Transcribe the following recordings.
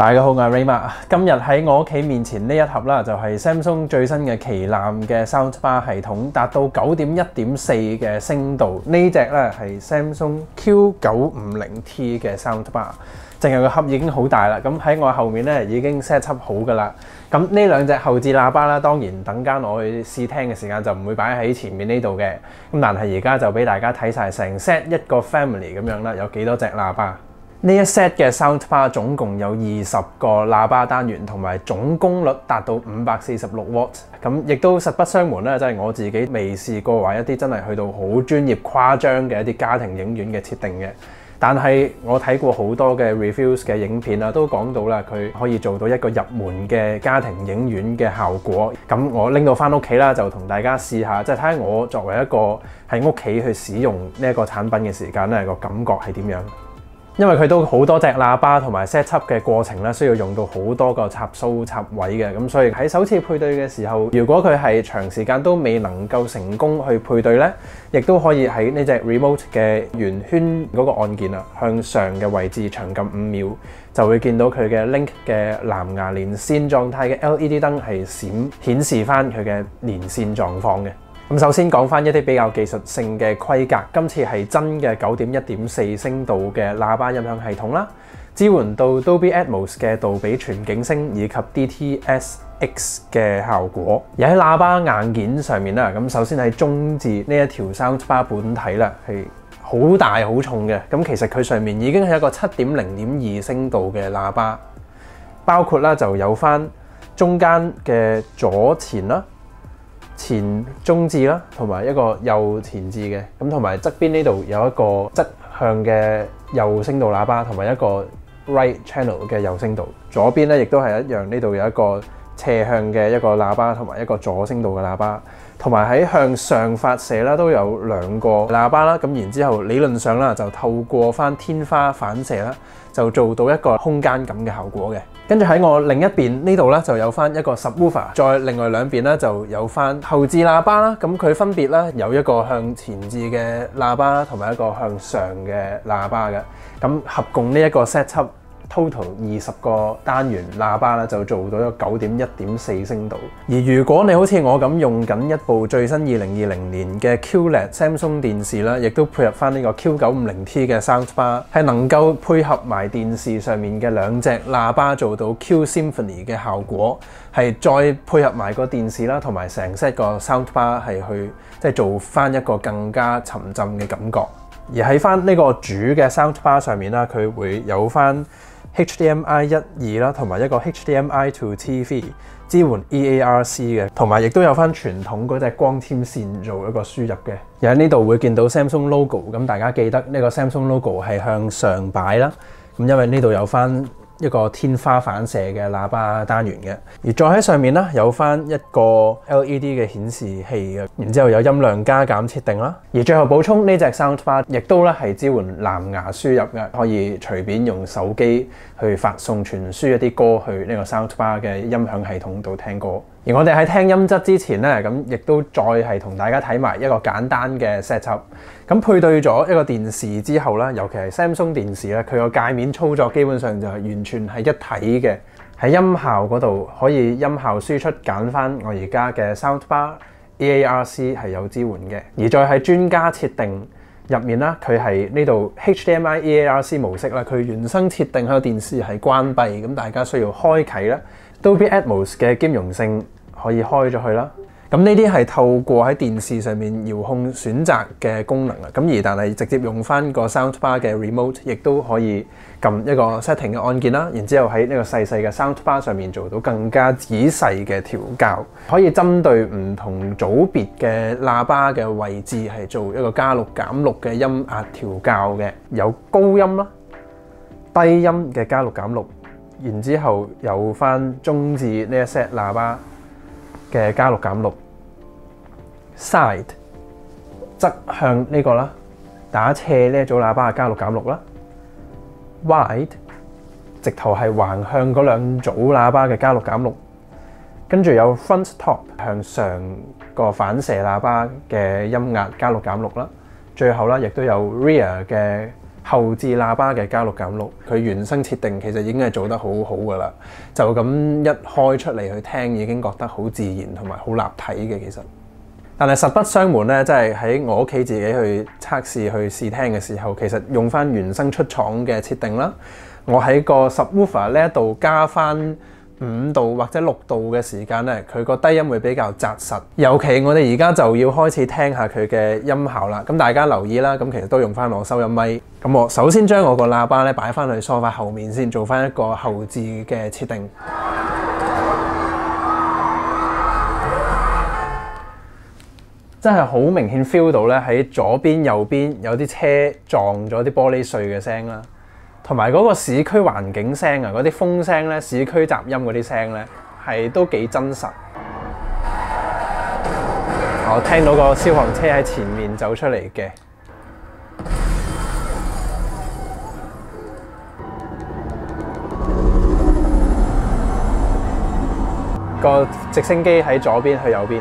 大家好，我係 Raymar。今日喺我屋企面前呢一盒啦，就係 Samsung 最新嘅旗艦嘅 Soundbar 系統，達到 9.1.4 嘅聲度。呢隻咧係 Samsung Q950T 嘅 Soundbar， 淨係個盒已經好大啦。咁喺我後面咧已經 set up 好噶啦。咁呢兩隻後置喇叭啦，當然等間我去試聽嘅時間就唔會擺喺前面呢度嘅。咁但係而家就俾大家睇晒成 set 一個 family 咁樣啦，有幾多隻喇叭。呢一 set 嘅 Soundbar 總共有20個喇叭單元，同埋總功率達到546W。咁亦都實不相瞞啦，即係我自己未試過話一啲真係去到好專業誇張嘅一啲家庭影院嘅設定嘅。但係我睇過好多嘅 reviews 嘅影片啊，都講到啦，佢可以做到一個入門嘅家庭影院嘅效果。咁我拎到翻屋企啦，就同大家試下，即係睇下我作為一個喺屋企去使用呢一個產品嘅時間咧，個感覺係點樣？因為佢都好多隻喇叭同埋 set up 嘅過程咧，需要用到好多個插蘇插位嘅，咁所以喺首次配對嘅時候，如果佢係長時間都未能夠成功去配對咧，亦都可以喺呢隻 remote 嘅圓圈嗰個按鍵啊，向上嘅位置長撳5秒，就會見到佢嘅 Link 嘅藍牙連線狀態嘅 LED 燈係顯示翻佢嘅連線狀況嘅。咁首先講翻一啲比較技術性嘅規格，今次係真嘅 9.1.4 聲度嘅喇叭音響系統啦，支援到 Dolby Atmos 嘅杜比全景聲以及 DTS:X 嘅效果。而喺喇叭硬件上面啦，咁首先喺中置呢一條 Soundbar 本體啦，係好大好重嘅。咁其實佢上面已經係一個 7.0.2 聲度嘅喇叭，包括啦就有翻中間嘅左前啦、前中置啦，同埋一個右前置嘅，咁同埋側邊呢度有一個側向嘅右聲道喇叭，同埋一個 right channel 嘅右聲道。左邊咧亦都係一樣，呢度有一個斜向嘅一個喇叭，同埋一個左聲道嘅喇叭，同埋喺向上發射啦都有兩個喇叭啦。咁然之後理論上啦，就透過翻天花反射啦，就做到一個空間感嘅效果嘅。跟住喺我另一邊呢度咧，就有翻一個 subwoofer， 再另外兩邊咧就有翻後置喇叭啦。咁佢分別咧有一個向前置嘅喇叭啦，同埋一個向上嘅喇叭嘅。咁合共呢一個 set up total 20個單元喇叭啦，就做到一個 9.1.4 聲度。而如果你好似我咁用緊一部最新2020年嘅 QLED Samsung 電視啦，亦都配合翻呢個 Q950T 嘅 Soundbar， 係能夠配合埋電視上面嘅兩隻喇叭做到 Q Symphony 嘅效果，係再配合埋個電視啦，同埋成 set 個 Soundbar 係去即係做翻一個更加沉浸嘅感覺。而喺翻呢個主嘅 Soundbar 上面啦，佢會有翻HDMI 1.2啦，同埋一個 HDMI to TV 支援 EARC 嘅，同埋亦都有翻傳統嗰隻光纖線做一個輸入嘅。而喺呢度會見到 Samsung logo， 咁大家記得呢個 Samsung logo 係向上擺啦。咁因為呢度有翻一個天花反射嘅喇叭單元嘅，而再喺上面啦有翻一個 LED 嘅顯示器嘅，然之後有音量加減設定啦。而最後補充呢隻 Soundbar 亦都咧係支援藍牙輸入嘅，可以隨便用手機去發送傳輸一啲歌去呢個 Soundbar 嘅音響系統度聽歌。而我哋喺聽音質之前咧，咁亦都再係同大家睇埋一個簡單嘅 setup。咁配對咗一個電視之後啦，尤其係 Samsung 電視咧，佢個界面操作基本上就係完全係一體嘅。喺音效嗰度可以音效輸出揀翻我而家嘅 Soundbar EARC 係有支援嘅。而再喺專家設定入面啦，佢係呢度 HDMI EARC 模式啦，佢原生設定喺個電視係關閉，咁大家需要開啟啦。Dolby Atmos 嘅兼容性可以開咗佢啦。咁呢啲係透過喺電視上面遙控選擇嘅功能啊。咁而但係直接用翻個 Soundbar 嘅 remote， 亦都可以撳一個 setting 嘅按鍵啦。然之後喺呢個細細嘅 Soundbar 上面做到更加仔細嘅調校，可以針對唔同組別嘅喇叭嘅位置係做一個加六減六嘅音壓調校嘅，有高音啦、低音嘅加六減六。然之後有翻中置呢一 set 喇叭嘅加六減六 ，side 側向呢個啦，打斜呢一組喇叭嘅加六減六啦 ，wide 直頭係橫向嗰兩組喇叭嘅加六減六，跟住有 front top 向上個反射喇叭嘅音壓加六減六啦，最後啦亦都有 rear 嘅後置喇叭嘅加六減六，佢原生設定其實已經係做得好好㗎啦。就咁一開出嚟去聽，已經覺得好自然同埋好立體嘅其實。但係實不相瞞咧，即係喺我屋企自己去測試去試聽嘅時候，其實用翻原生出廠嘅設定啦，我喺個 subwoofer 呢一度加翻5度或者6度嘅時間咧，佢個低音會比較紮實。尤其我哋而家就要開始聽下佢嘅音效啦。咁大家留意啦，咁其實都用翻我收音咪。咁我首先將我個喇叭咧擺翻去梳化後面先，做翻一個後置嘅設定。真係好明顯 feel 到咧，喺左邊右邊有啲車撞咗啲玻璃碎嘅聲啦，同埋嗰個市區環境聲啊，嗰啲風聲咧，市區雜音嗰啲聲咧，係都幾真實。我聽到個消防車喺前面走出嚟嘅，個直升機喺左邊去右邊。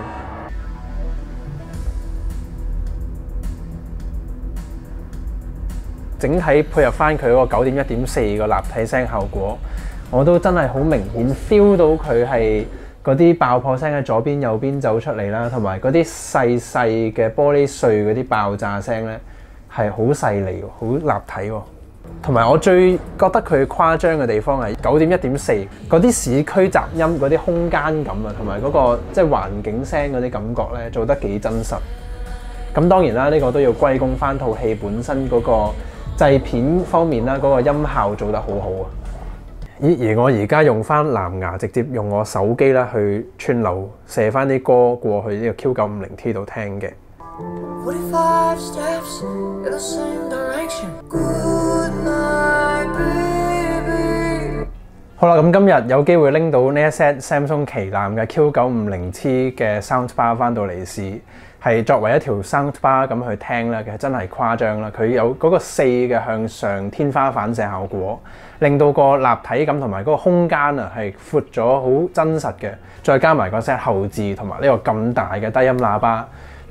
整體配合翻佢嗰個9.1.4個立體聲效果，我都真係好明顯 feel 到佢係嗰啲爆破聲喺左邊右邊走出嚟啦，同埋嗰啲細細嘅玻璃碎嗰啲爆炸聲咧係好細膩喎，好立體喎。同埋我最覺得佢誇張嘅地方係9.1.4嗰啲市區雜音嗰啲空間感啊，同埋嗰個即係環境聲嗰啲感覺咧做得幾真實。咁當然啦，呢個都要歸功翻套戲本身嗰個製片方面啦，嗰個音效做得好好啊！而我而家用翻藍牙，直接用我手機啦去串流射翻啲歌過去呢個 Q950T 度聽嘅。好啦，咁今日有機會拎到呢一 set Samsung 旗艦嘅 Q950T 嘅 Soundbar 翻到嚟試，係作為一條 Soundbar 咁去聽啦，其實真係誇張啦！佢有嗰個4嘅向上天花反射效果，令到個立體感同埋嗰個空間啊係闊咗，好真實嘅。再加埋個 set 後置同埋呢個咁大嘅低音喇叭。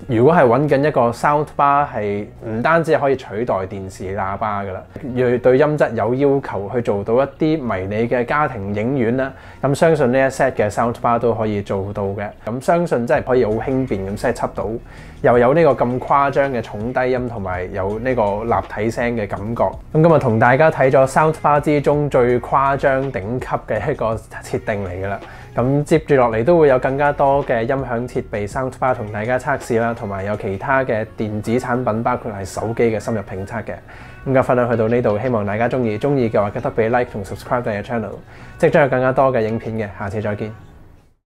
如果係揾緊一個 soundbar 係唔單止係可以取代電視喇叭㗎啦，要對音質有要求去做到一啲迷你嘅家庭影院啦，咁相信呢一 set 嘅 soundbar 都可以做到嘅。咁相信真係可以好輕便咁 set 輯到，又有呢個咁誇張嘅重低音同埋有呢個立體聲嘅感覺。咁今日同大家睇咗 soundbar 之中最誇張頂級嘅一個設定嚟㗎啦。咁接住落嚟都會有更加多嘅音響設備 soundbar 同大家測試啦，同埋有其他嘅電子產品，包括係手機嘅深入評測嘅。咁今日分享去到呢度，希望大家中意嘅話記得俾 like 同 subscribe 我嘅 channel，即將有更加多嘅影片嘅，下次再見。